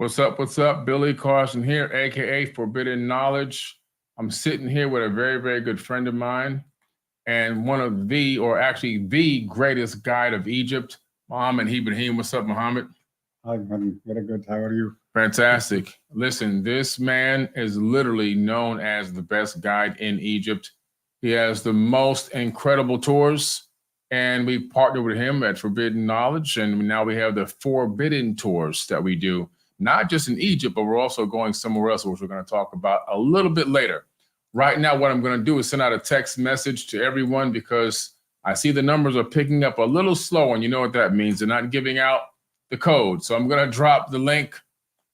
What's up? What's up? Billy Carson here, aka Forbidden Knowledge. I'm sitting here with a very, very good friend of mine and one of the, or actually the greatest guide of Egypt, Mohammed Ibrahim. What's up, Mohammed? Hi, man. Very good. How are you? Fantastic. Listen, this man is literally known as the best guide in Egypt. He has the most incredible tours, and we partnered with him at Forbidden Knowledge, and now we have the Forbidden Tours that we do, not just in Egypt, but we're also going somewhere else, which we're going to talk about a little bit later. Right now, what I'm going to do is send out a text message to everyone because I see the numbers are picking up a little slow, and you know what that means. They're not giving out the code. So I'm going to drop the link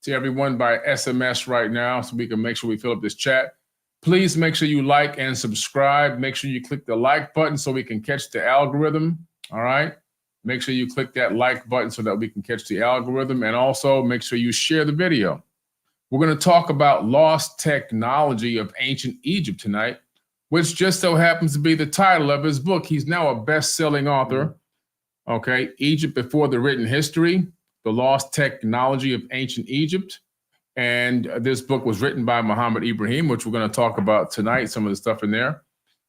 to everyone by SMS right now so we can make sure we fill up this chat. Please make sure you like and subscribe. Make sure you click the like button so we can catch the algorithm. All right. Make sure you click that like button so that we can catch the algorithm. And also make sure you share the video. We're going to talk about lost technology of ancient Egypt tonight, which just so happens to be the title of his book. He's now a best-selling author. Okay. Egypt Before the Written History, The Lost Technology of Ancient Egypt. And this book was written by Mohamed Ibrahim, which we're going to talk about tonight, some of the stuff in there,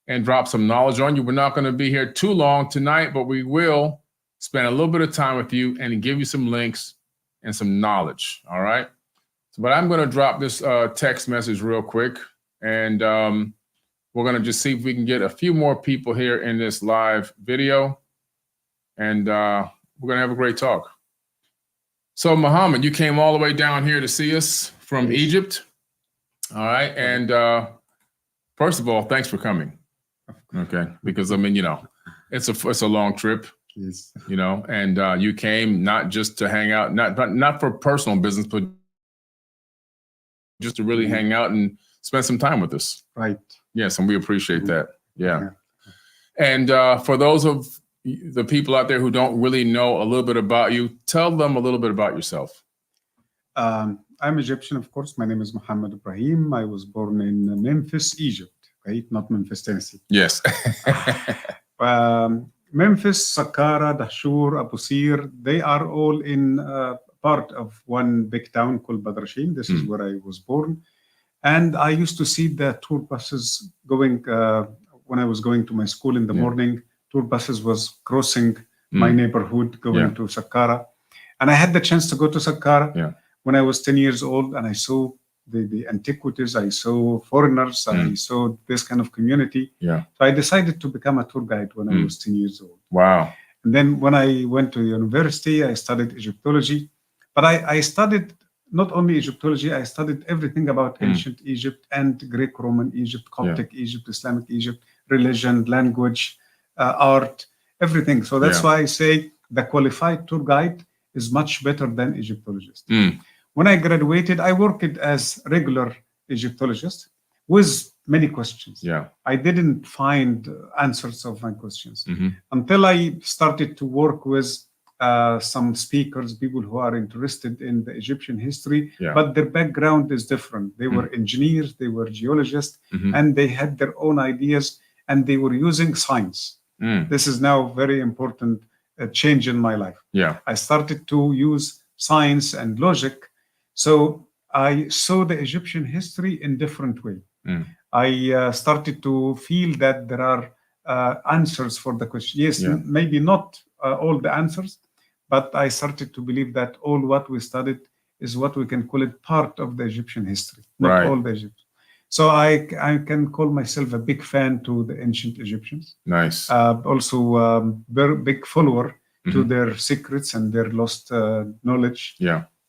and drop some knowledge on you. We're not going to be here too long tonight, but we will spend a little bit of time with you and give you some links and some knowledge. All right. So, but I'm going to drop this text message real quick, and we're going to just see if we can get a few more people here in this live video, and we're going to have a great talk. So, Mohammed, you came all the way down here to see us from Egypt. All right. And first of all, thanks for coming. Okay. Because, I mean, you know, it's a long trip, Yes. you know, and you came not just to hang out, not for personal business, but just to really hang out and spend some time with us. Right. Yes. And we appreciate that. Yeah. And for those of the people out there who don't really know a little bit about you, tell them a little bit about yourself. I'm Egyptian, of course. My name is Mohammed Ibrahim. I was born in Memphis, Egypt, right? Not Memphis, Tennessee. Yes. Memphis, Saqqara, Dahshur, Abu Sir, they are all in part of one big town called Badrashin. This is where I was born. And I used to see the tour buses going, when I was going to my school in the morning, tour buses was crossing my neighborhood going to Saqqara. And I had the chance to go to Saqqara when I was 10 years old, and I saw the antiquities, I saw foreigners, I saw this kind of community. So I decided to become a tour guide when I was 10 years old. Wow. And then when I went to university, I studied Egyptology. But I studied not only Egyptology, I studied everything about ancient Egypt and Greek-Roman Egypt, Coptic Egypt, Islamic Egypt, religion, language, art, everything. So that's why I say the qualified tour guide is much better than Egyptologist. When I graduated, I worked as regular Egyptologist with many questions. I didn't find answers of my questions until I started to work with some speakers, people who are interested in the Egyptian history, but their background is different. They were engineers, they were geologists, and they had their own ideas, and they were using science. This is now very important change in my life. I started to use science and logic. So I saw the Egyptian history in different way. I started to feel that there are answers for the question. Yes, maybe not all the answers, but I started to believe that all what we studied is what we can call it part of the Egyptian history, not all the Egypt. So I can call myself a big fan to the ancient Egyptians. Nice. Also, very big follower to their secrets and their lost knowledge.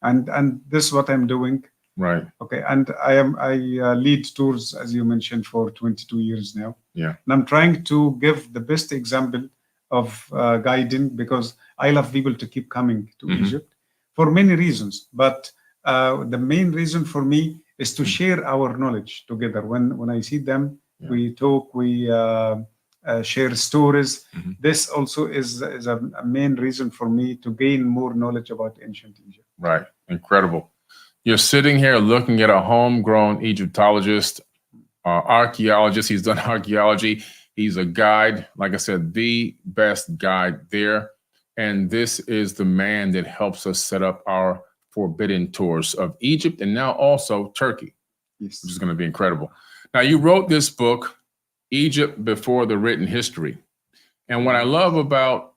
And this is what I'm doing. Right. Okay. And I lead tours, as you mentioned, for 22 years now. And I'm trying to give the best example of guiding, because I love people to keep coming to Egypt for many reasons. But the main reason for me is to share our knowledge together. When I see them, we talk, we share stories. This also is a main reason for me to gain more knowledge about ancient Egypt. Right. Incredible. You're sitting here looking at a homegrown Egyptologist, archaeologist. He's done archaeology. He's a guide, like I said, the best guide there. And this is the man that helps us set up our forbidden tours of Egypt and now also Turkey, Yes. which is going to be incredible. Now, you wrote this book, Egypt Before the Written History. And what I love about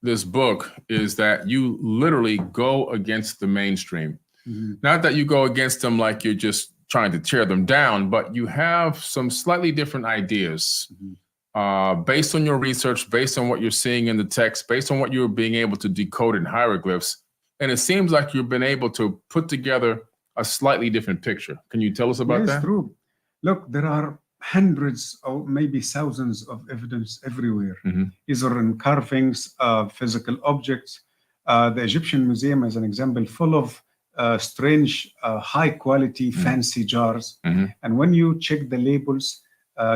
this book is that you literally go against the mainstream. Not that you go against them like you're just trying to tear them down, but you have some slightly different ideas based on your research, based on what you're seeing in the text, based on what you're being able to decode in hieroglyphs. And it seems like you've been able to put together a slightly different picture. Can you tell us about that? Yes, true. Look, there are hundreds or maybe thousands of evidence everywhere, either in carvings, physical objects. The Egyptian Museum, as an example, full of strange, high-quality, fancy jars. And when you check the labels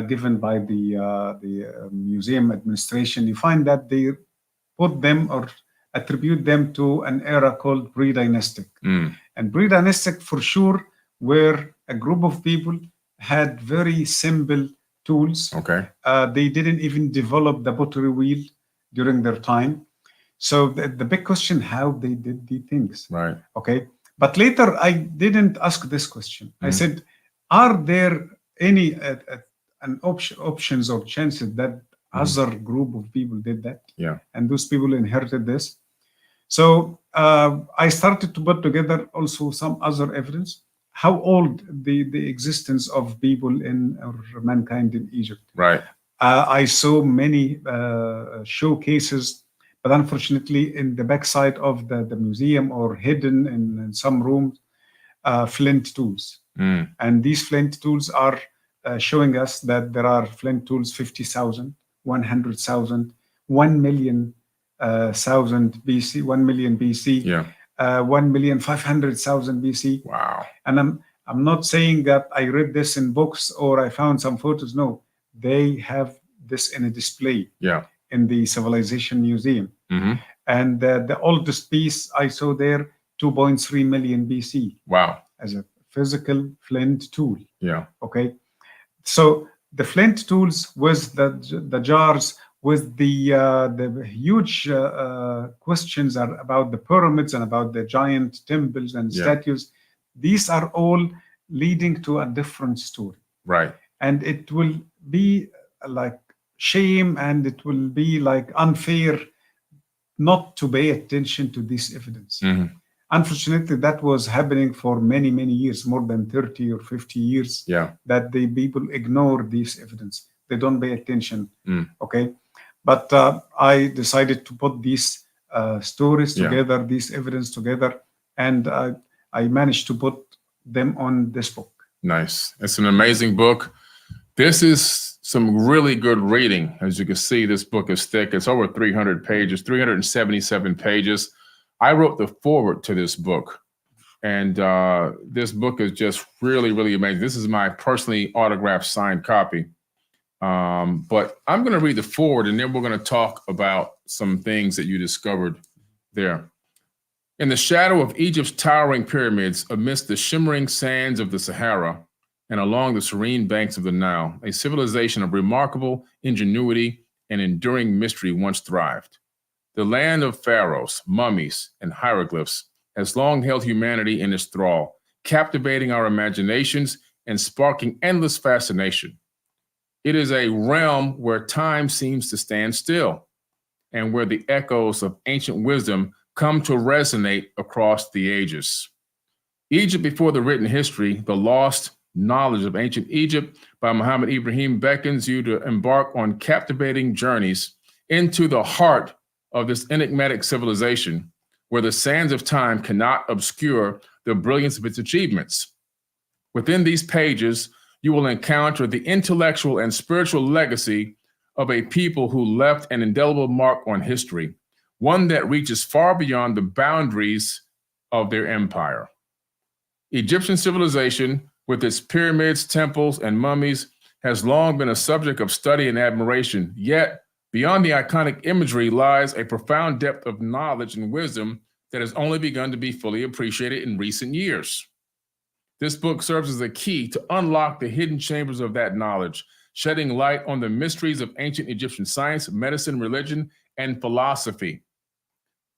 given by the museum administration, you find that they put them or attribute them to an era called pre-dynastic. And pre-dynastic, for sure, where a group of people had very simple tools. Okay. They didn't even develop the pottery wheel during their time. So the big question, how they did the things. Right. Okay. But later, I didn't ask this question. I said, are there any options or chances that other group of people did that? Yeah. And those people inherited this. So I started to put together also some other evidence, how old the existence of people or mankind in Egypt. Right. I saw many showcases, but unfortunately in the backside of the museum or hidden in some rooms, flint tools. And these flint tools are showing us that there are flint tools 50,000, 100,000, 1 million thousand BC, 1 million BC, 1,500,000 BC. Wow. And I'm not saying that I read this in books or I found some photos. No, they have this in a display in the Civilization Museum. And the oldest piece I saw there, 2.3 million BC. Wow. As a physical flint tool. Yeah. Okay. So the flint tools with the jars, with the huge questions are about the pyramids and about the giant temples and statues. These are all leading to a different story. Right. And it will be like shame and it will be like unfair not to pay attention to this evidence. Unfortunately, that was happening for many, many years, more than 30 or 50 years, that the people ignore this evidence. They don't pay attention. Okay. But I decided to put these stories together, these evidence together, and I managed to put them on this book. Nice. It's an amazing book. This is some really good reading. As you can see, this book is thick. It's over 300 pages, 377 pages. I wrote the foreword to this book, and this book is just really, really amazing. This is my personally autographed signed copy. But I'm going to read the foreword, and then we're going to talk about some things that you discovered there. In the shadow of Egypt's towering pyramids, amidst the shimmering sands of the Sahara, and along the serene banks of the Nile, a civilization of remarkable ingenuity and enduring mystery once thrived. The land of pharaohs, mummies, and hieroglyphs has long held humanity in its thrall, captivating our imaginations and sparking endless fascination. It is a realm where time seems to stand still, and where the echoes of ancient wisdom come to resonate across the ages. Egypt Before the Written History, the lost knowledge of ancient Egypt by Mohammed Ibrahim beckons you to embark on captivating journeys into the heart of this enigmatic civilization, where the sands of time cannot obscure the brilliance of its achievements. Within these pages, you will encounter the intellectual and spiritual legacy of a people who left an indelible mark on history, one that reaches far beyond the boundaries of their empire. Egyptian civilization, with its pyramids, temples, and mummies, has long been a subject of study and admiration. Yet, beyond the iconic imagery lies a profound depth of knowledge and wisdom that has only begun to be fully appreciated in recent years. This book serves as a key to unlock the hidden chambers of that knowledge, shedding light on the mysteries of ancient Egyptian science, medicine, religion, and philosophy.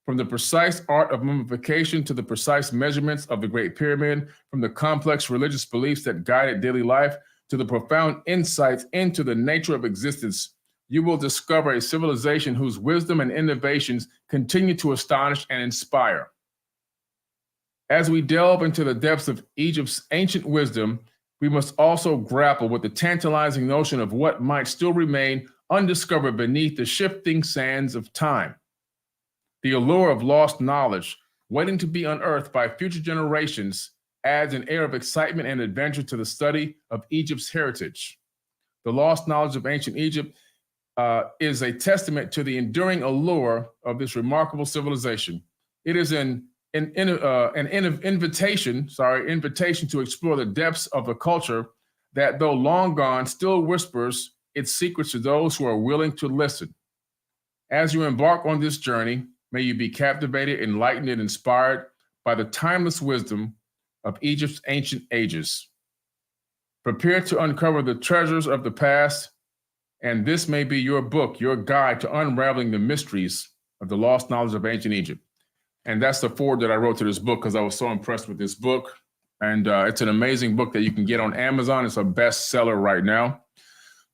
From the precise art of mummification to the precise measurements of the Great Pyramid, from the complex religious beliefs that guided daily life to the profound insights into the nature of existence, you will discover a civilization whose wisdom and innovations continue to astonish and inspire. As we delve into the depths of Egypt's ancient wisdom, we must also grapple with the tantalizing notion of what might still remain undiscovered beneath the shifting sands of time. The allure of lost knowledge, waiting to be unearthed by future generations, adds an air of excitement and adventure to the study of Egypt's heritage. The lost knowledge of ancient Egypt is a testament to the enduring allure of this remarkable civilization. It is an invitation to explore the depths of a culture that, though long gone, still whispers its secrets to those who are willing to listen. As you embark on this journey, may you be captivated, enlightened, and inspired by the timeless wisdom of Egypt's ancient ages. Prepare to uncover the treasures of the past, and this may be your book, your guide to unraveling the mysteries of the lost knowledge of ancient Egypt. And that's the foreword that I wrote to this book because I was so impressed with this book. And it's an amazing book that you can get on Amazon. It's a bestseller right now.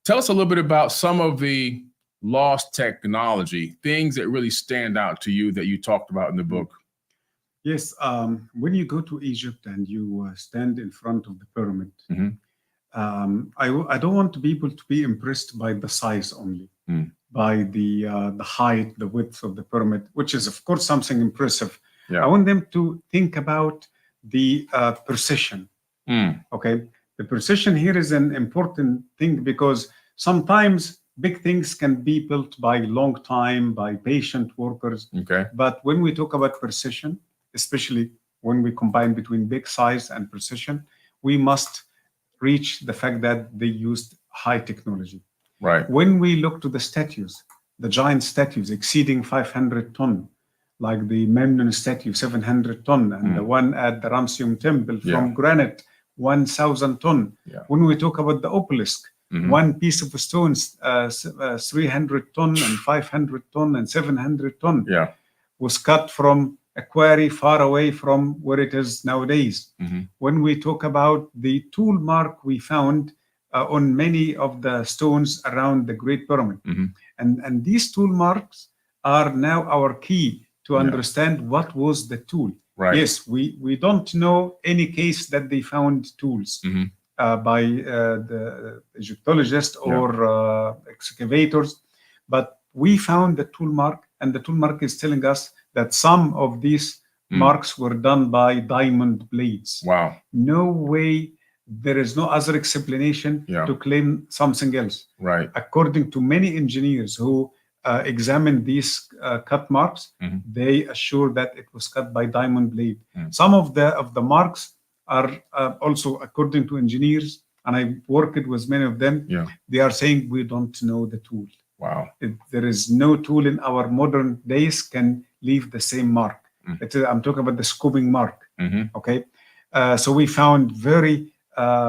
Tell us a little bit about some of the lost technology, things that really stand out to you that you talked about in the book. Yes, when you go to Egypt and you stand in front of the pyramid, I don't want people to be impressed by the size only, by the height, the width of the pyramid, which is, of course, something impressive. Yeah. I want them to think about the precision. Okay, the precision here is an important thing because sometimes big things can be built by long time, by patient workers. Okay. But when we talk about precision, especially when we combine between big size and precision, we must reach the fact that they used high technology. Right. When we look to the statues, the giant statues exceeding 500 ton, like the Memnon statue, 700 ton, and the one at the Ramses temple from granite, 1,000 ton. Yeah. When we talk about the obelisk, one piece of stones, 300 ton and 500 ton and 700 ton, was cut from a quarry far away from where it is nowadays. When we talk about the tool mark we found on many of the stones around the Great Pyramid, and these tool marks are now our key to understand what was the tool. Right. Yes, we don't know any case that they found tools by the Egyptologist or excavators, but we found the tool mark, and the tool mark is telling us that some of these marks were done by diamond blades. Wow. No way, there is no other explanation to claim something else. Right. According to many engineers who examined these cut marks, they assure that it was cut by diamond blade. Some of the marks are also, according to engineers, and I worked with many of them, they are saying we don't know the tool. Wow. There is no tool in our modern days can leave the same mark. I'm talking about the scooping mark. Okay, so we found very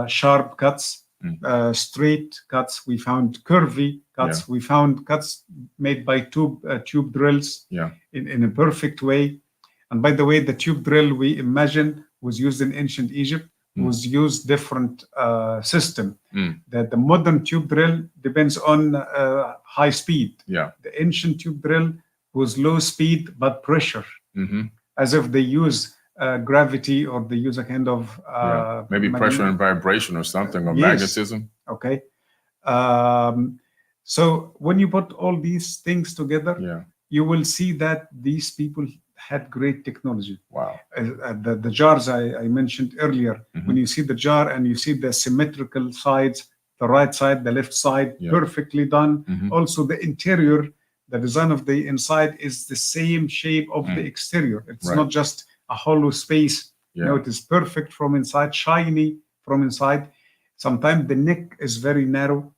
sharp cuts, straight cuts. We found curvy cuts. We found cuts made by tube drills in a perfect way. And by the way, the tube drill we imagine was used in ancient Egypt, was used different system. That the modern tube drill depends on high speed. The ancient tube drill was low speed but pressure, as if they use gravity or they use a kind of maybe pressure and vibration or something, or magnetism. Okay. So when you put all these things together, you will see that these people had great technology. Wow. The jars I mentioned earlier, when you see the jar and you see the symmetrical sides, the right side, the left side, perfectly done. Also the interior, the design of the inside is the same shape of the exterior. It's not just a hollow space. No, it is perfect from inside, shiny from inside. Sometimes the neck is very narrow,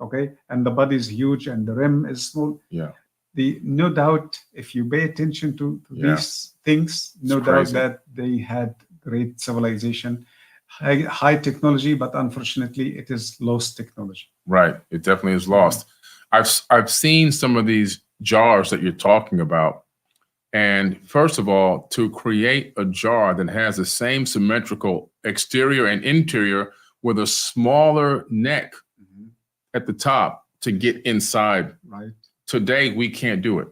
okay, and the body is huge and the rim is small. No doubt, if you pay attention to these things, no doubt that they had great civilization, high technology, but unfortunately, it is lost technology. Right, it definitely is lost. I've seen some of these jars that you're talking about, And first of all, to create a jar that has the same symmetrical exterior and interior with a smaller neck at the top to get inside. Right. Today, we can't do it.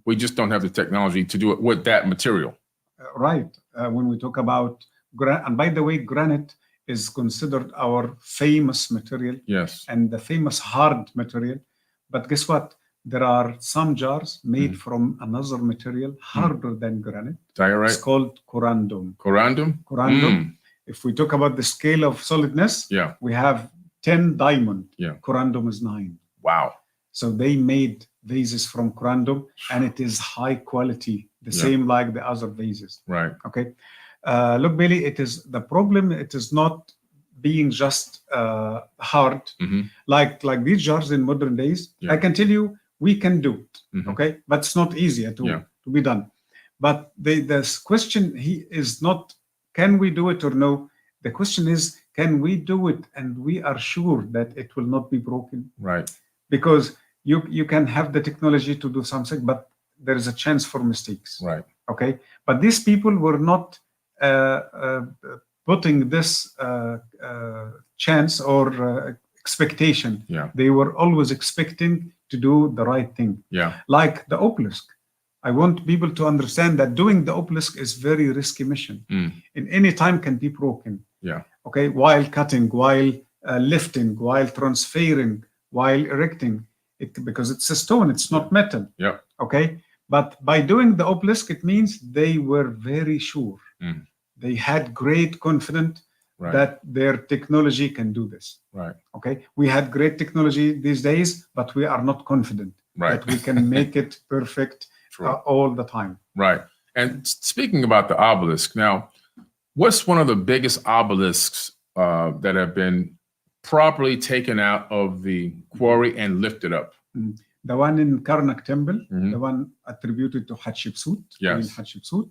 We just don't have the technology to do it with that material. Right. When we talk about granite, and by the way, granite is considered our famous material. Yes. And the famous hard material. But guess what? There are some jars made from another material harder than granite. Diorite? It's called corundum. Corundum? Corundum. If we talk about the scale of solidness, we have 10 diamond. Corundum is 9. Wow. So they made vases from corundum, and it is high quality, the same like the other vases. Right. Okay. Look, Billy, it is the problem. It is not being just hard, like these jars in modern days. I can tell you, we can do it. Okay, but it's not easy to be done. But this question is not, can we do it or no? The question is, can we do it and we are sure that it will not be broken? Right. Because you can have the technology to do something, but there is a chance for mistakes. Right. Okay. But these people were not putting this chance or expectation. They were always expecting to do the right thing. Like the obelisk. I want people to understand that doing the obelisk is very risky mission. In any time can be broken. Okay. While cutting, while lifting, while transferring, while erecting it, because it's a stone, it's not metal. Okay. But by doing the obelisk, it means they were very sure. They had great confidence that their technology can do this. Okay. We had great technology these days, but we are not confident that we can make it perfect all the time. Right. And speaking about the obelisk, now, what's one of the biggest obelisks that have been properly taken out of the quarry and lifted up? The one in Karnak Temple, the one attributed to Hatshepsut. Hatshepsut.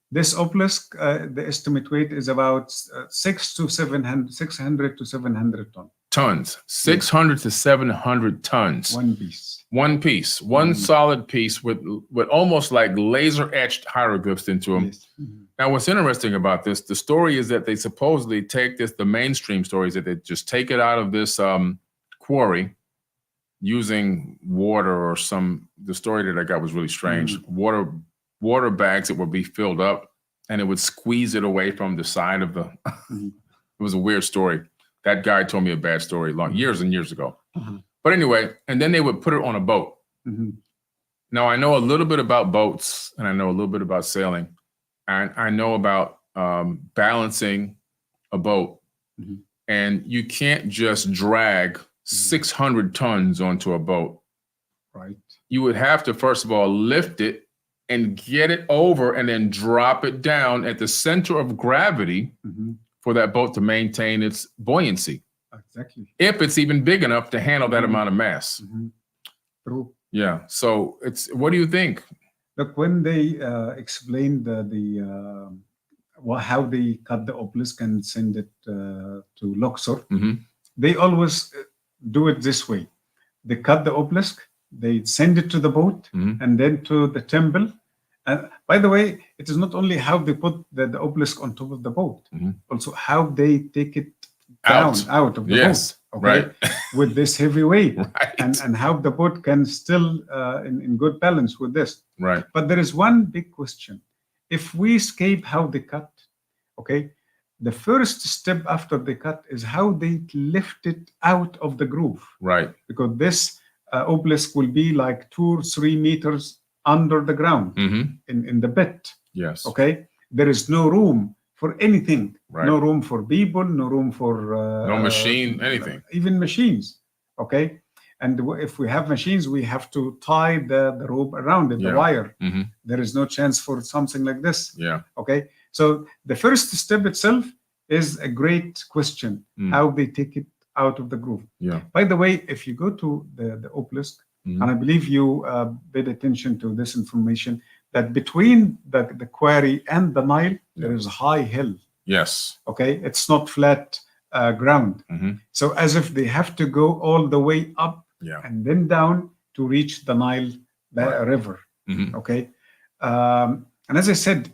This obelisk, the estimate weight is about 600 to 700 tons. 600 to 700 tons. One piece. One piece. One solid piece with almost like laser etched hieroglyphs into them. Now, what's interesting about this, the story is that they supposedly take this, the mainstream story is that they just take it out of this quarry using water or the story that I got was really strange. Water bags that would be filled up and it would squeeze it away from the side of the, it was a weird story. That guy told me a bad story years and years ago. But anyway, and then they would put it on a boat. Now, I know a little bit about boats and I know a little bit about sailing. And I know about balancing a boat. And you can't just drag 600 tons onto a boat. Right. You would have to, first of all, lift it and get it over and then drop it down at the center of gravity for that boat to maintain its buoyancy. Exactly. If it's even big enough to handle that amount of mass. True. Yeah. So what do you think? Look, when they explained how they cut the obelisk and send it to Luxor, they always do it this way. They cut the obelisk, they send it to the boat, and then to the temple. And by the way, it is not only how they put the obelisk on top of the boat, also how they take it down out of the boat. Okay, with this heavy weight, and how the boat can still in good balance with this. But there is one big question: if we escape how they cut, okay, the first step after they cut is how they lift it out of the groove. Because this obelisk will be like 2 or 3 meters under the ground in the pit. Okay, there is no room for anything. No room for people, no room for no machine, anything. Even machines. Okay. And if we have machines, we have to tie the rope around it, the wire. There is no chance for something like this. Okay. So the first step itself is a great question, how they take it out of the groove. By the way, if you go to the obelisk, and I believe you paid attention to this information, that between the quarry and the Nile, there is a high hill. Okay. It's not flat ground. So as if they have to go all the way up and then down to reach the Nile river. Okay. And as I said,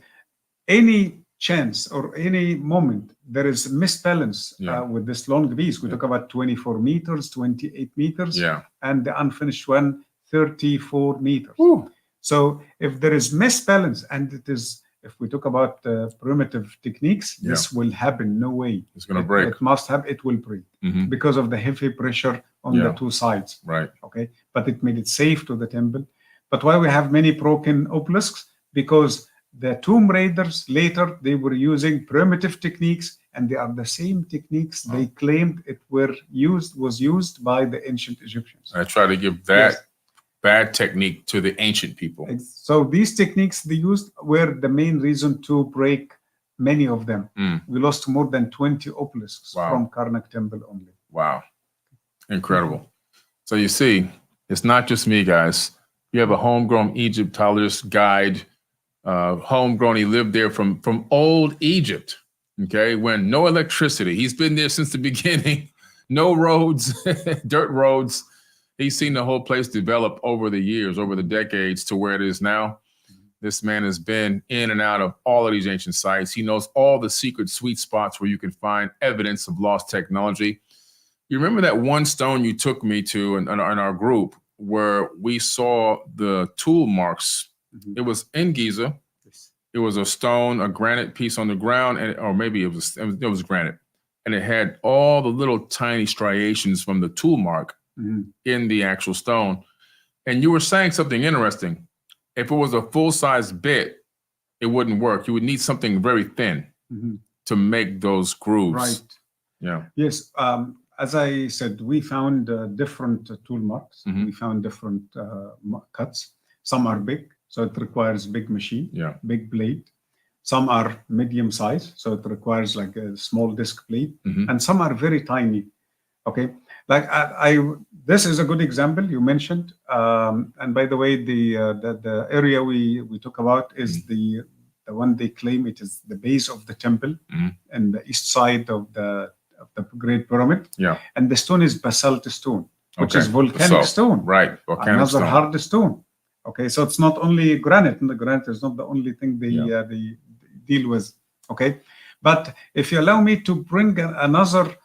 any chance or any moment there is misbalance with this long piece. We talk about 24 meters, 28 meters, and the unfinished one, 34 meters. Ooh. So if there is misbalance, and it is, if we talk about primitive techniques, this will happen. No way. It's going to break. It must have. It will break because of the heavy pressure on the two sides. Right. Okay. But it made it safe to the temple. But why we have many broken obelisks? Because the tomb raiders later, they were using primitive techniques, and they are the same techniques they claimed was used by the ancient Egyptians. I try to give that bad technique to the ancient people. So these techniques they used were the main reason to break many of them. We lost more than 20 obelisks from Karnak temple only. Wow. Incredible. So you see, it's not just me, guys. You have a homegrown Egyptologist guide, homegrown. He lived there from old Egypt, okay, when no electricity. He's been there since the beginning. No roads, dirt roads. He's seen the whole place develop over the years, over the decades to where it is now. This man has been in and out of all of these ancient sites. He knows all the secret sweet spots where you can find evidence of lost technology. You remember that one stone you took me to in our group where we saw the tool marks? It was in Giza. It was a stone, a granite piece on the ground, or maybe it was granite. And it had all the little tiny striations from the tool mark in the actual stone. And you were saying something interesting. If it was a full-size bit, it wouldn't work. You would need something very thin to make those grooves. Right. Yeah. Yes. As I said, we found different tool marks. We found different cuts. Some are big, so it requires big machine, big blade. Some are medium size, so it requires like a small disc blade. And some are very tiny. Okay. Like this is a good example you mentioned. And by the way, the area we talk about is the one they claim it is the base of the temple and the east side of the Great Pyramid. Yeah. And the stone is basalt stone, which is volcanic stone. Right. Volcanic Another stone. hard stone. Okay. So it's not only granite, and the granite is not the only thing they deal with. Okay. But if you allow me to bring another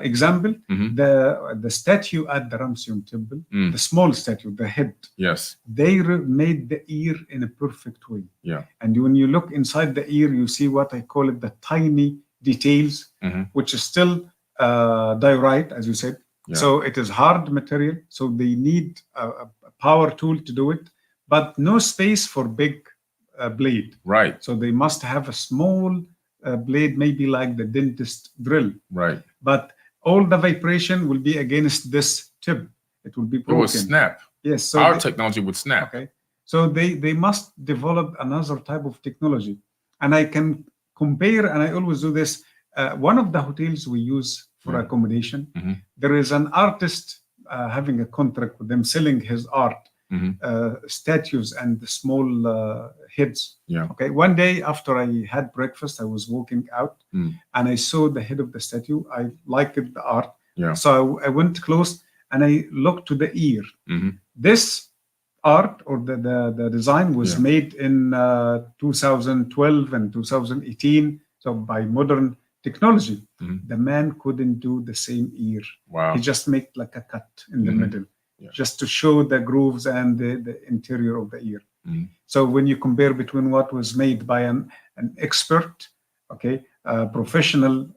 example, the statue at the Ramses temple, the small statue, the head. Yes. They made the ear in a perfect way. Yeah. And when you look inside the ear, you see what I call it the tiny details, which is still diorite, as you said. Yeah. So it is hard material. So they need a power tool to do it, but no space for big blade. Right. So they must have a small blade, maybe like the dentist drill. Right. But all the vibration will be against this tip. It will be broken. It will snap. Yes. So our technology would snap. Okay. So they must develop another type of technology. And I can compare, and I always do this. One of the hotels we use for accommodation, there is an artist having a contract with them, selling his art, statues and the small heads. Yeah. Okay. One day after I had breakfast, I was walking out and I saw the head of the statue. I liked the art. Yeah. So I went close and I looked to the ear. This art or the design was made in 2012 and 2018. So by modern technology, the man couldn't do the same ear. Wow. He just made like a cut in the middle, just to show the grooves and the interior of the ear. So when you compare between what was made by an expert, professional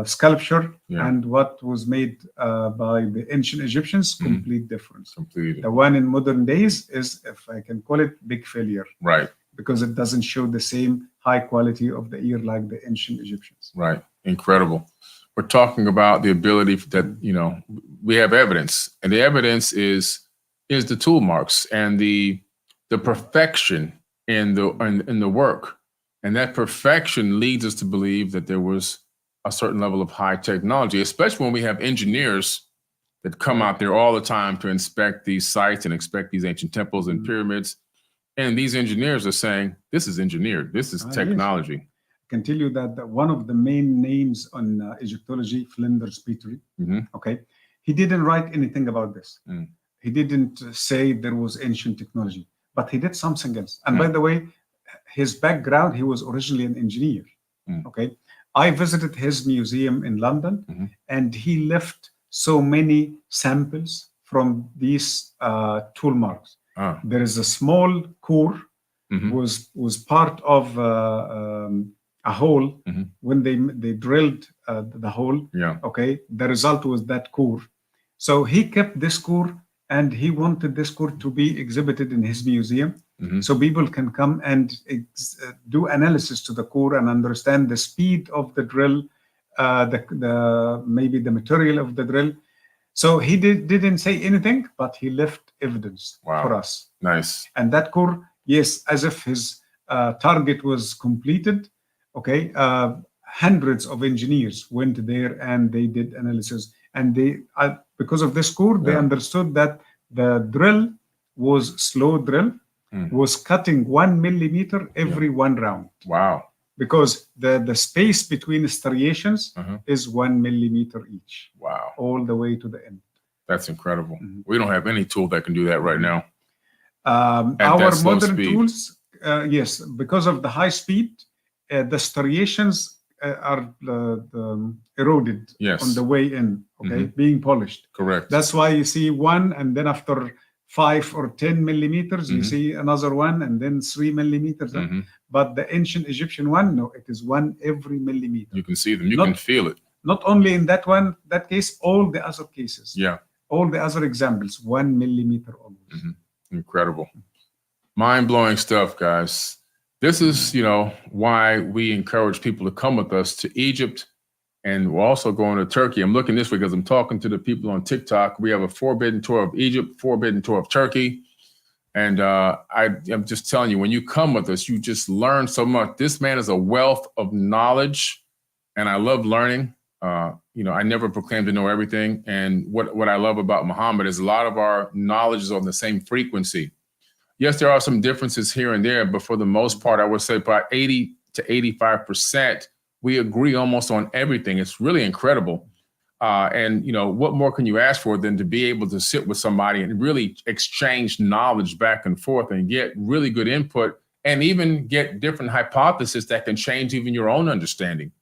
sculpture, and what was made by the ancient Egyptians, complete difference. Completely. The one in modern days is, if I can call it, big failure. Right. Because it doesn't show the same high quality of the ear like the ancient Egyptians. Right. Incredible. We're talking about the ability that, we have evidence, and the evidence is the tool marks and the perfection in the work. And that perfection leads us to believe that there was a certain level of high technology, especially when we have engineers that come out there all the time to inspect these sites and inspect these ancient temples and pyramids. And these engineers are saying, this is engineered. This is technology. Yes. I can tell you that one of the main names on Egyptology, Flinders Petrie, he didn't write anything about this. He didn't say there was ancient technology. but he did something else. And by the way, his background, he was originally an engineer. Okay, I visited his museum in London, and he left so many samples from these tool marks. There is a small core was part of a hole when they drilled the hole. Okay, the result was that core. So he kept this core, and he wanted this core to be exhibited in his museum, so people can come and do analysis to the core and understand the speed of the drill, maybe the material of the drill. So he didn't say anything, but he left evidence for us. Nice. And that core, yes, as if his target was completed. Okay, hundreds of engineers went there and they did analysis, and they because of this core, they understood that the drill was slow drill, was cutting 1 millimeter every one round. Wow. Because the space between striations is 1 millimeter each. Wow. All the way to the end. That's incredible. We don't have any tool that can do that right now. Our modern tools, yes, because of the high speed, the striations are eroded on the way in, okay, being polished. Correct. That's why you see one, and then after 5 or 10 millimeters, you see another one, and then 3 millimeters. But the ancient Egyptian one, no, it is 1 every millimeter. You can see them. You can feel it. Not only in that case, all the other cases. Yeah. All the other examples, 1 millimeter almost. Incredible. Mind-blowing stuff, guys. This is, why we encourage people to come with us to Egypt, and we're also going to Turkey. I'm looking this way because I'm talking to the people on TikTok. We have a forbidden tour of Egypt, forbidden tour of Turkey. And I'm just telling you, when you come with us, you just learn so much. This man is a wealth of knowledge, and I love learning. I never proclaim to know everything. And what I love about Mohammed is a lot of our knowledge is on the same frequency. Yes, there are some differences here and there, but for the most part, I would say about 80 to 85%, we agree almost on everything. It's really incredible. And what more can you ask for than to be able to sit with somebody and really exchange knowledge back and forth and get really good input, and even get different hypotheses that can change even your own understanding.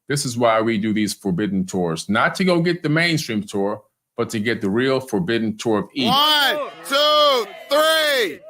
This is why we do these forbidden tours, not to go get the mainstream tour, but to get the real forbidden tour of Egypt. 1, 2, 3.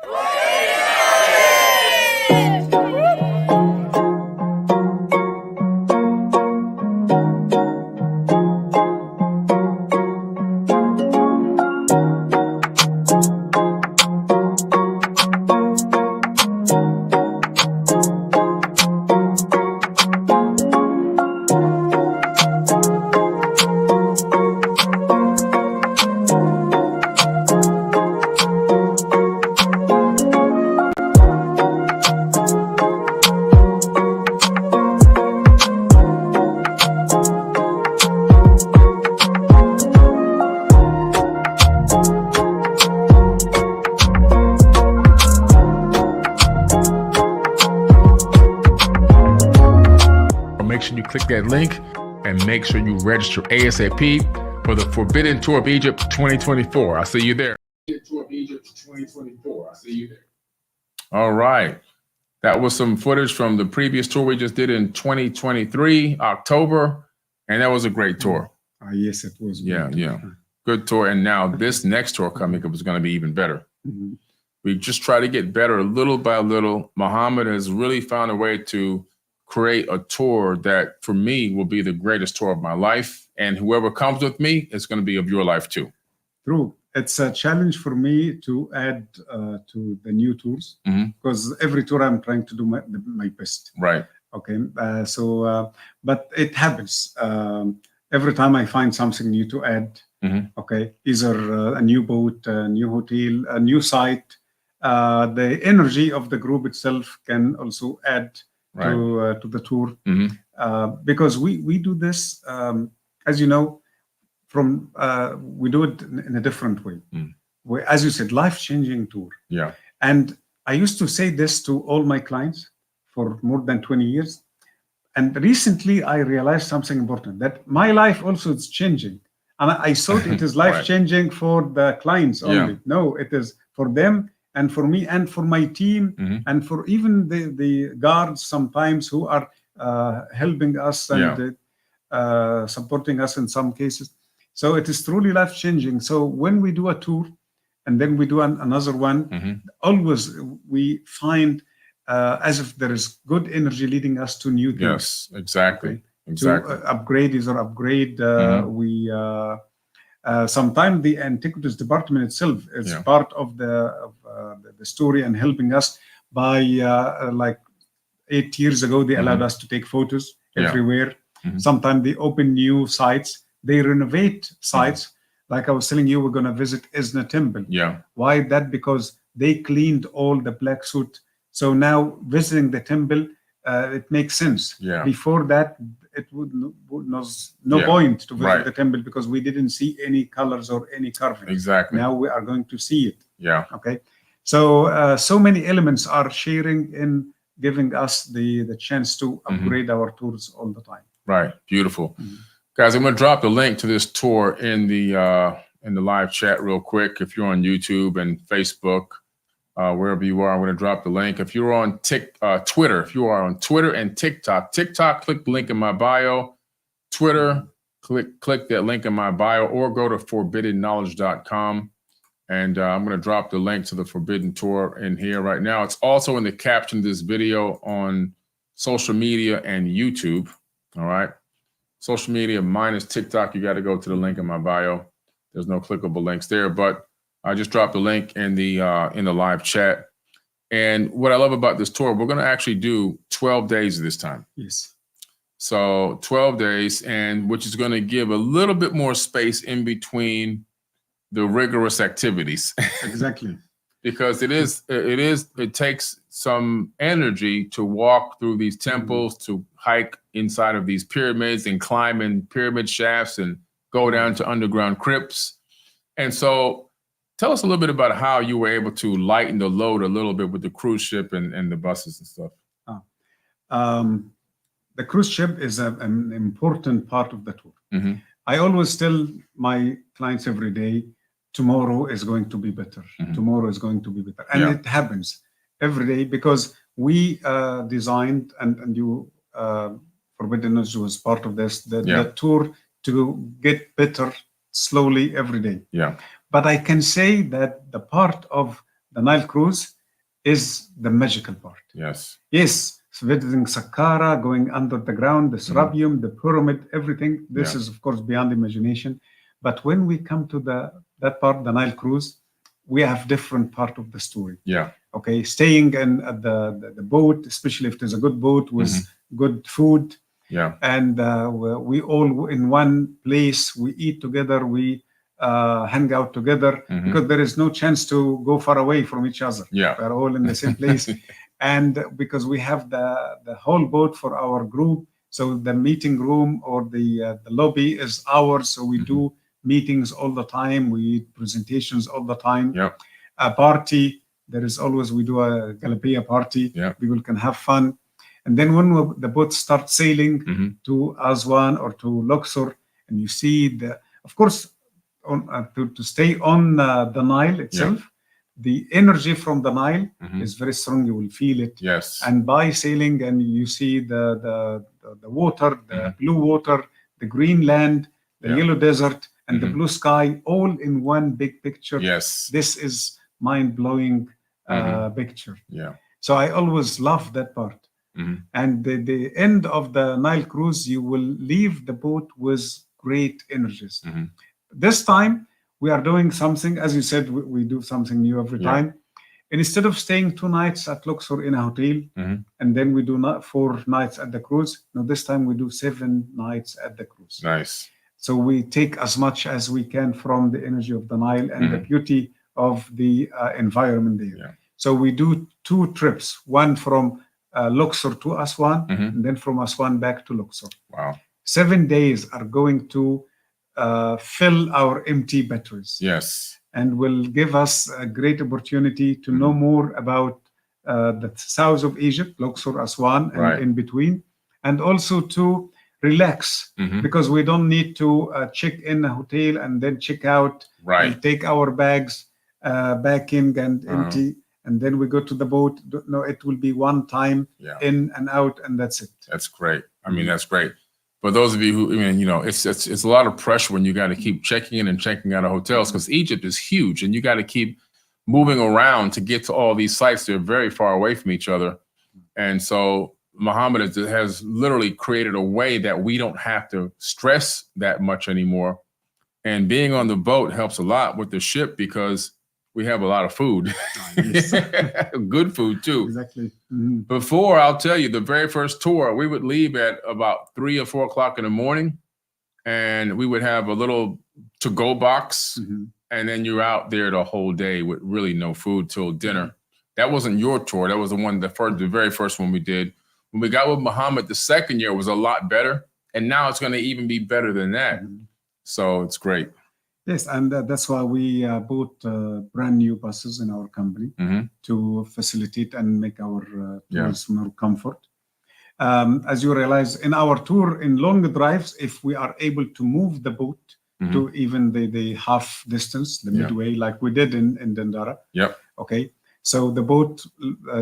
Click that link and make sure you register ASAP for the Forbidden Tour of Egypt 2024. I'll see you there. Tour of Egypt 2024. I'll see you there. All right. That was some footage from the previous tour we just did in 2023, October, and that was a great tour. Yes, it was. Yeah. Good tour. And now this next tour coming up is going to be even better. We just try to get better little by little. Mohammed has really found a way to create a tour that for me will be the greatest tour of my life, and whoever comes with me is going to be of your life too. True. It's a challenge for me to add to the new tours, because every tour I'm trying to do my best. Right. Okay. But it happens. Every time I find something new to add, okay, either a new boat, a new hotel, a new site, the energy of the group itself can also add to the tour, because we do this, as you know, we do it in a different way. As you said, life-changing tour. Yeah. And I used to say this to all my clients for more than 20 years. And recently I realized something important, that my life also is changing. And I thought it is life-changing for the clients only. No, it is for them, and for me and for my team and for even the guards sometimes who are helping us and supporting us in some cases. So it is truly life-changing. So when we do a tour and then we do another one, always we find as if there is good energy leading us to new things. Yes, exactly. Okay? Exactly. To upgrade is or upgrade. We sometimes the antiquities department itself is part of the story and helping us by like 8 years ago they allowed us to take photos everywhere. Sometimes they open new sites, they renovate sites. Like I was telling you, we're going to visit Isna Temple. Why that? Because they cleaned all the black soot. So now visiting the temple, it makes sense. Before that, it was no point to visit the temple because we didn't see any colors or any carvings. Exactly. Now we are going to see it. Okay. So so many elements are sharing in giving us the chance to upgrade our tours all the time. Right. Beautiful. Guys, I'm going to drop the link to this tour in the live chat real quick. If you're on YouTube and Facebook, wherever you are, I'm going to drop the link. If you're on Twitter, if you are on Twitter and TikTok, click the link in my bio. Twitter, click that link in my bio, or go to forbiddenknowledge.com. And I'm going to drop the link to the Forbidden Tour in here right now. It's also in the caption of this video on social media and YouTube. All right. Social media minus TikTok, you got to go to the link in my bio. There's no clickable links there, but I just dropped the link in the live chat. And what I love about this tour, we're going to actually do 12 days this time. Yes. So 12 days, and which is going to give a little bit more space in between the rigorous activities. Exactly. Because it takes some energy to walk through these temples, to hike inside of these pyramids and climb in pyramid shafts and go down to underground crypts. And so tell us a little bit about how you were able to lighten the load a little bit with the cruise ship and the buses and stuff. The cruise ship is an important part of the tour. I always tell my clients every day, tomorrow is going to be better. Tomorrow is going to be better. And it happens every day because we designed, and you, Forbidden Knowledge was part of this, the tour to get better slowly every day. But I can say that the part of the Nile cruise is the magical part. Yes, visiting Saqqara, going under the ground, the Serapeum, the pyramid, everything. This is, of course, beyond imagination. But when we come to that part, the Nile cruise, we have different part of the story. Okay, staying at the boat, especially if there's a good boat with good food. And we all in one place, we eat together, we hang out together because there is no chance to go far away from each other. We're all in the same place. And because we have the whole boat for our group, so the meeting room or the lobby is ours. So we do meetings all the time. We eat presentations all the time. A party, there is always, we do a Galapia party. People can have fun. And then when the boat starts sailing to Aswan or to Luxor, and you see of course, to stay on the Nile itself, the energy from the Nile is very strong. You will feel it. And by sailing, and you see the water, the blue water, the green land, the yellow desert, and the blue sky, all in one big picture. This is mind-blowing picture. So I always love that part. And the end of the Nile cruise, you will leave the boat with great energies. This time, we are doing something, as you said, we do something new every time. And instead of staying 2 nights at Luxor in a hotel, and then we do 4 nights at the cruise, no, this time we do 7 nights at the cruise. So we take as much as we can from the energy of the Nile and the beauty of the environment there. So we do 2 trips, one from Luxor to Aswan, and then from Aswan back to Luxor. 7 days are going to fill our empty batteries. And will give us a great opportunity to know more about the south of Egypt, Luxor, Aswan, and in between, and also to relax because we don't need to check in a hotel and then check out and take our bags back in and empty. and then we go to the boat. No, it will be one time in and out, and that's it. That's great. I mean, that's great. For those of you who, I mean, you know, it's a lot of pressure when you got to keep checking in and checking out of hotels, because Egypt is huge and you got to keep moving around to get to all these sites. They're very far away from each other. And so Mohammed has literally created a way that we don't have to stress that much anymore. And being on the boat helps a lot with the ship because we have a lot of food, good food too. Exactly. Before, I'll tell you, the very first tour, we would leave at about 3 or 4 o'clock in the morning, and we would have a little to-go box, and then you're out there the whole day with really no food till dinner. That wasn't your tour. That was the very first one we did. When we got with Mohammed, the second year was a lot better, and now it's going to even be better than that. So it's great. Yes, and that's why we bought brand new buses in our company to facilitate and make our tours more comfort. As you realize, in our tour, in long drives, if we are able to move the boat to even the half distance, the midway, like we did in Dendara. Okay, so the boat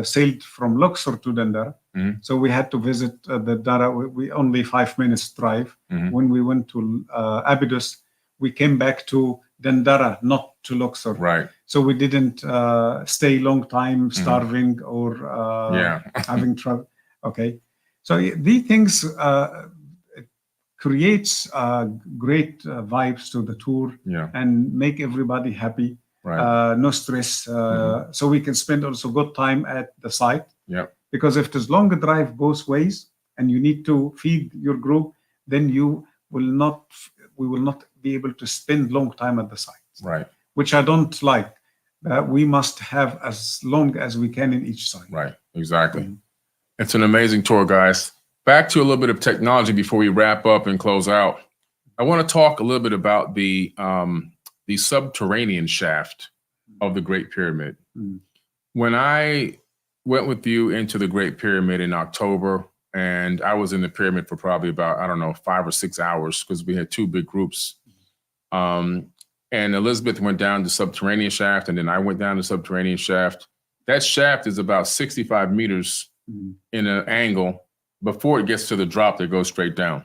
sailed from Luxor to Dendara. So we had to visit the Dara. We only 5 minutes drive. When we went to Abydos, we came back to Dendara, not to Luxor. Right. So we didn't stay long time starving or having trouble. Okay. So these things creates great vibes to the tour and make everybody happy. Right. No stress. So we can spend also good time at the site. Because if there's longer drive both ways and you need to feed your group, then we will not be able to spend long time at the site. Right. Which I don't like. We must have as long as we can in each site. Right. Exactly. It's an amazing tour, guys. Back to a little bit of technology before we wrap up and close out. I want to talk a little bit about the subterranean shaft of the Great Pyramid. When I went with you into the Great Pyramid in October, and I was in the pyramid for probably about, I don't know, 5 or 6 hours because we had 2 big groups. And Elizabeth went down the subterranean shaft, and then I went down the subterranean shaft. That shaft is about 65 meters in an angle before it gets to the drop that goes straight down.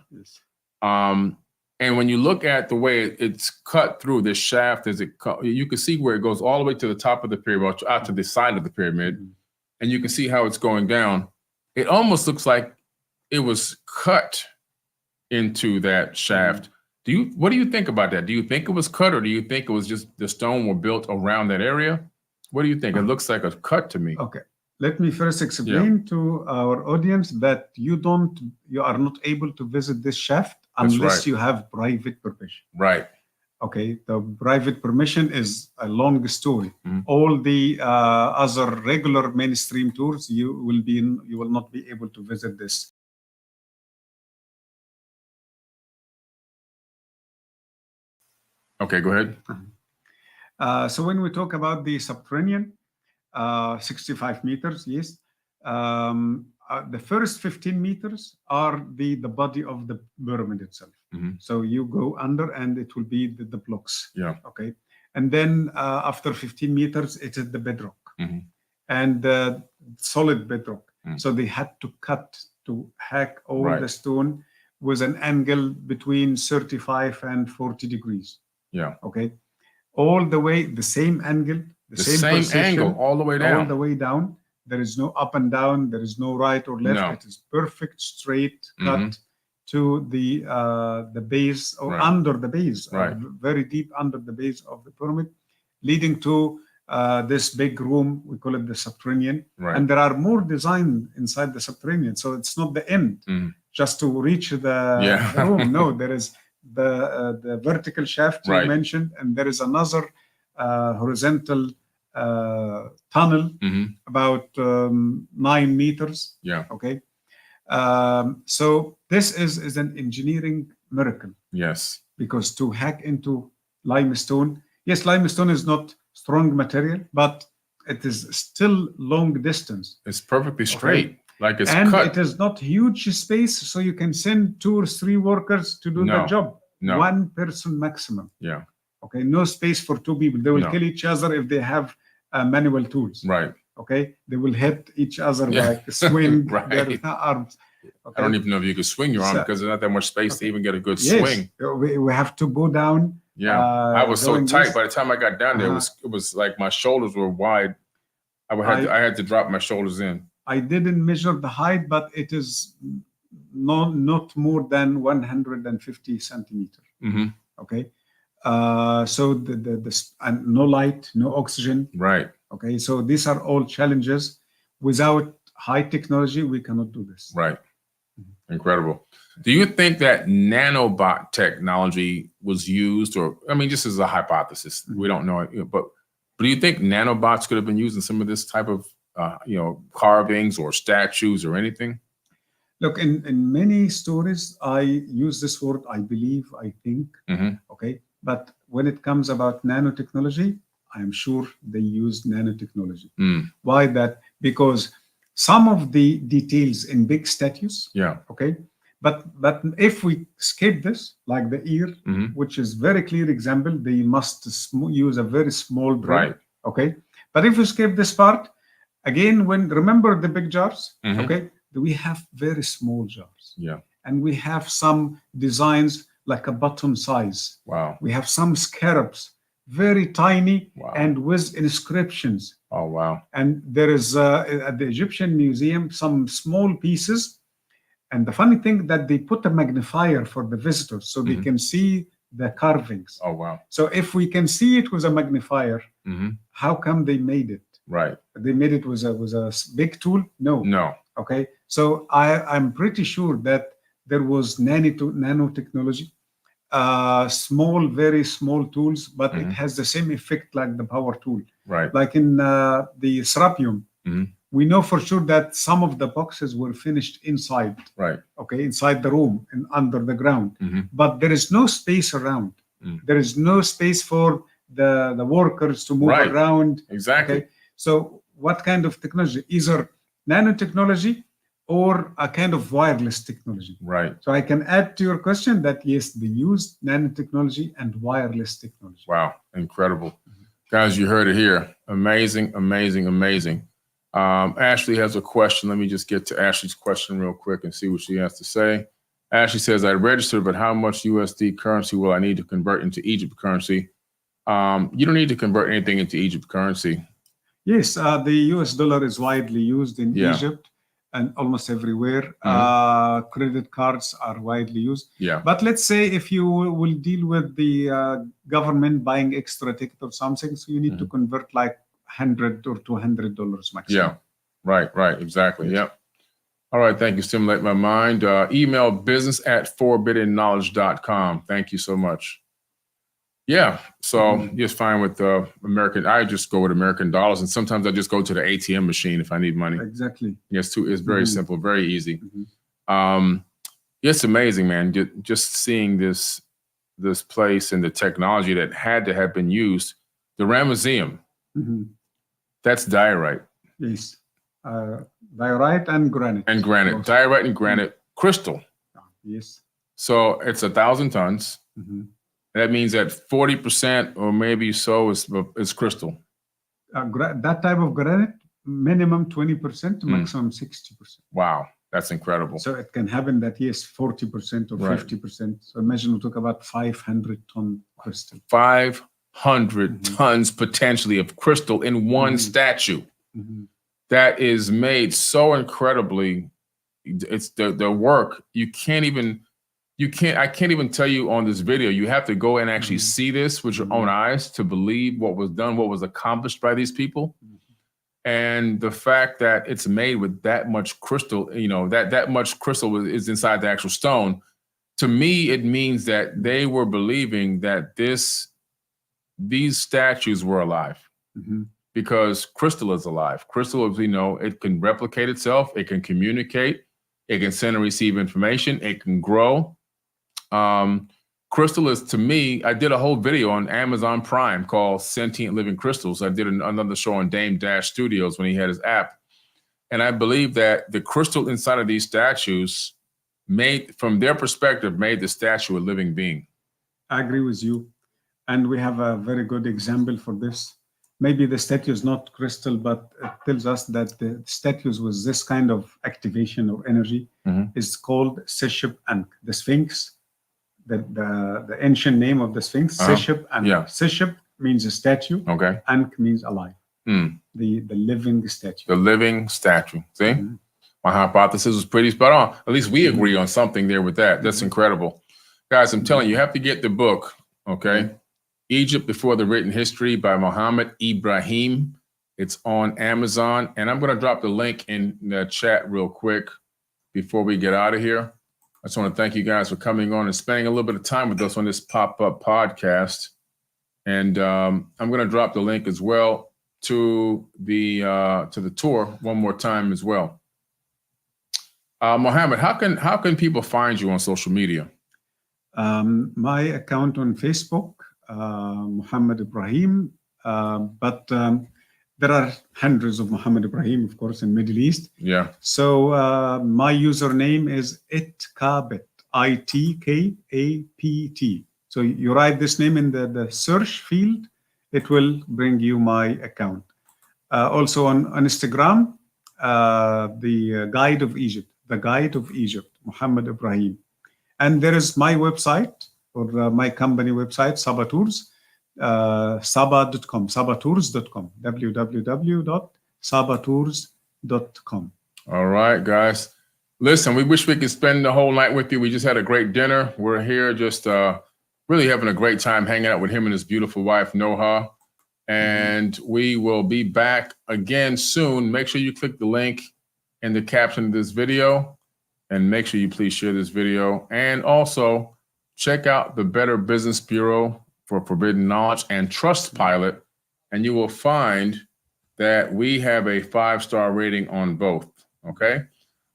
And when you look at the way it's cut through this shaft, you can see where it goes all the way to the top of the pyramid, out to the side of the pyramid, and you can see how it's going down. It almost looks like it was cut into that shaft. What do you think about that? Do you think it was cut, or do you think it was just the stone were built around that area? What do you think? It looks like a cut to me. Okay. Let me first explain to our audience that you are not able to visit this shaft unless you have private permission. Right. Okay. The private permission is a long story. All the other regular mainstream tours, you will not be able to visit this. Okay, go ahead. So when we talk about the subterranean, 65 meters, yes. The first 15 meters are the body of the pyramid itself. So you go under and it will be the blocks. Okay. And then after 15 meters, it is the bedrock and solid bedrock. So they had to hack all the stone with an angle between 35 and 40 degrees. Okay. All the way, the same angle, the same angle, all the way down. All the way down. There is no up and down. There is no right or left. No. It is perfect straight cut to the base or under the base, very deep under the base of the pyramid, leading to this big room. We call it the subterranean. And there are more design inside the subterranean. So it's not the end just to reach the room. No, there is the vertical shaft you mentioned, and there is another horizontal tunnel about 9 meters. Okay. So this is an engineering miracle. Yes. Because to hack into limestone, yes, limestone is not strong material, but it is still long distance. It's perfectly straight. Like it's and cut. It is not huge space, so you can send 2 or 3 workers to do the job. One person maximum. Okay, no space for 2 people. They will kill each other if they have manual tools. okay, they will hit each other Yeah. like swing Right. their arms. I Okay? don't even know if you could swing your arm So- because there's not that much space to even get a good Yes, swing. we have to go down. Yeah, I was so going tight. this. By the time I got down there, it was like my shoulders were wide. I had to drop my shoulders in. I didn't measure the height, but it is not more than 150 centimeter. Hmm. Okay, so and no light, no oxygen. Right. Okay, so these are all challenges. Without high technology, we cannot do this. Right. Incredible. Do you think that nanobot technology was used, or I mean, just as a hypothesis, we don't know it, but do you think nanobots could have been used in some of this type of carvings or statues or anything? Look, in many stories, I use this word, I believe, I think, okay? But when it comes about nanotechnology, I am sure they use nanotechnology. Why that? Because some of the details in big statues, okay? But if we skip this, like the ear, which is very clear example, they must use a very small drill, Right. okay? But if we skip this part, again, remember the big jars, okay? We have very small jars. Yeah. And we have some designs like a button size. Wow. We have some scarabs, very tiny, Wow. and with inscriptions. Oh, wow. And there is at the Egyptian Museum some small pieces. And the funny thing that they put a magnifier for the visitors so they can see the carvings. Oh, wow. So if we can see it with a magnifier, how come they made it? Right. They made it with a big tool? No. Okay. So I'm pretty sure that there was nanotechnology, small, very small tools, but it has the same effect like the power tool. Right. Like in the Serapeum, we know for sure that some of the boxes were finished inside. Right. Okay, inside the room and under the ground. But there is no space around. There is no space for the workers to move around. Exactly. Okay? So what kind of technology? Either nanotechnology or a kind of wireless technology. Right. So I can add to your question that yes, they use nanotechnology and wireless technology. Wow, incredible. Guys, you heard it here. Amazing, amazing, amazing. Ashley has a question. Let me just get to Ashley's question real quick and see what she has to say. Ashley says, I registered, but how much USD currency will I need to convert into Egypt currency? You don't need to convert anything into Egypt currency. Yes, the US dollar is widely used in Egypt and almost everywhere. Credit cards are widely used. Yeah. But let's say if you will deal with the government buying extra ticket or something, so you need to convert like $100 or $200 maximum. Yeah, right, exactly. Yep. All right, thank you. Stimulate my mind. Email business@forbiddenknowledge.com. Thank you so much. Yeah, so just fine with American. I just go with American dollars, and sometimes I just go to the ATM machine if I need money. Exactly. Yes, too. It's very simple, very easy. It's amazing, man. Just seeing this place and the technology that had to have been used. The Ramesseum, that's diorite. Yes, diorite and granite. And granite, diorite and granite, crystal. Yes. So it's 1,000 tons. That means that 40% or maybe so is crystal. That type of granite, minimum 20%, maximum 60%. Wow, that's incredible. So it can happen that, yes, 40% or 50%. So imagine we talk about 500-ton crystal. 500 tons potentially of crystal in one statue. That is made so incredibly. It's the work. I can't even tell you on this video. You have to go and actually see this with your own eyes to believe what was done, what was accomplished by these people. And the fact that it's made with that much crystal, that much crystal is inside the actual stone. To me, it means that they were believing that these statues were alive because crystal is alive. Crystal, as we know, it can replicate itself. It can communicate. It can send and receive information. It can grow. Crystal is, to me, I did a whole video on Amazon Prime called Sentient Living Crystals. I did another show on Dame Dash Studios when he had his app. And I believe that the crystal inside of these statues from their perspective, made the statue a living being. I agree with you. And we have a very good example for this. maybe the statue is not crystal, but it tells us that the statues with this kind of activation or energy is called Seshep Ankh, the Sphinx. The ancient name of the Sphinx, Seshep Ankh. Yeah. Seshep means a statue. Okay. Ankh means alive. The living statue. The living statue. See? My hypothesis was pretty spot on. At least we agree on something there with that. That's incredible. Guys, I'm telling you, you have to get the book, okay? Egypt Before the Written History by Mohammed Ibrahim. It's on Amazon. And I'm going to drop the link in the chat real quick before we get out of here. I just want to thank you guys for coming on and spending a little bit of time with us on this pop-up podcast. And I'm going to drop the link as well to the tour one more time as well. Mohammed, how can people find you on social media? My account on Facebook, Mohammed Ibrahim, but there are hundreds of Mohammed Ibrahim, of course, in Middle East. Yeah. So my username is itkabet, ITKAPT. So you write this name in the search field, it will bring you my account. Also on Instagram, the Guide of Egypt, Mohammed Ibrahim. And there is my website, or my company website, Sabatours, Saba.com, sabatours.com, www.sabatours.com. All right, guys. Listen, we wish we could spend the whole night with you. We just had a great dinner. We're here just really having a great time hanging out with him and his beautiful wife, Noha. And we will be back again soon. Make sure you click the link in the caption of this video. And make sure you please share this video. And also check out the Better Business Bureau for Forbidden Knowledge and Trustpilot. And you will find that we have a 5-star rating on both. Okay?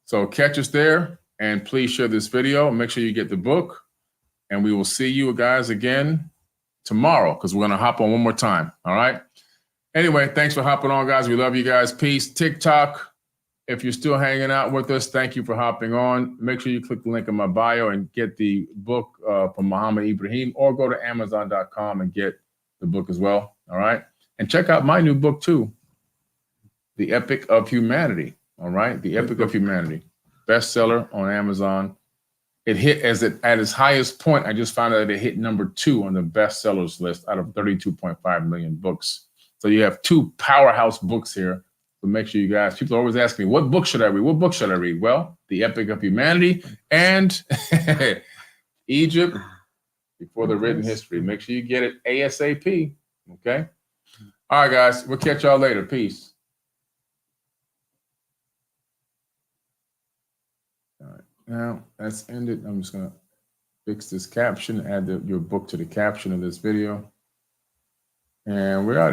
So catch us there. And please share this video. Make sure you get the book. And we will see you guys again tomorrow, because we're going to hop on one more time. All right? Anyway, thanks for hopping on, guys. We love you guys. Peace. TikTok. If you're still hanging out with us, thank you for hopping on. Make sure you click the link in my bio and get the book from Mohammed Ibrahim, or go to Amazon.com and get the book as well. All right. And check out my new book too, The Epic of Humanity. All right. The Epic of Humanity. Bestseller on Amazon. It hit at its highest point. I just found out it hit #2 on the bestsellers list out of 32.5 million books. So you have 2 powerhouse books here. So make sure you guys, people are always asking me, what book should I read? What book should I read? Well, The Epic of Humanity and Egypt Before the Written History. Make sure you get it ASAP. Okay. All right, guys. We'll catch y'all later. Peace. All right. Now that's ended. I'm just going to fix this caption, add your book to the caption of this video. And we're out.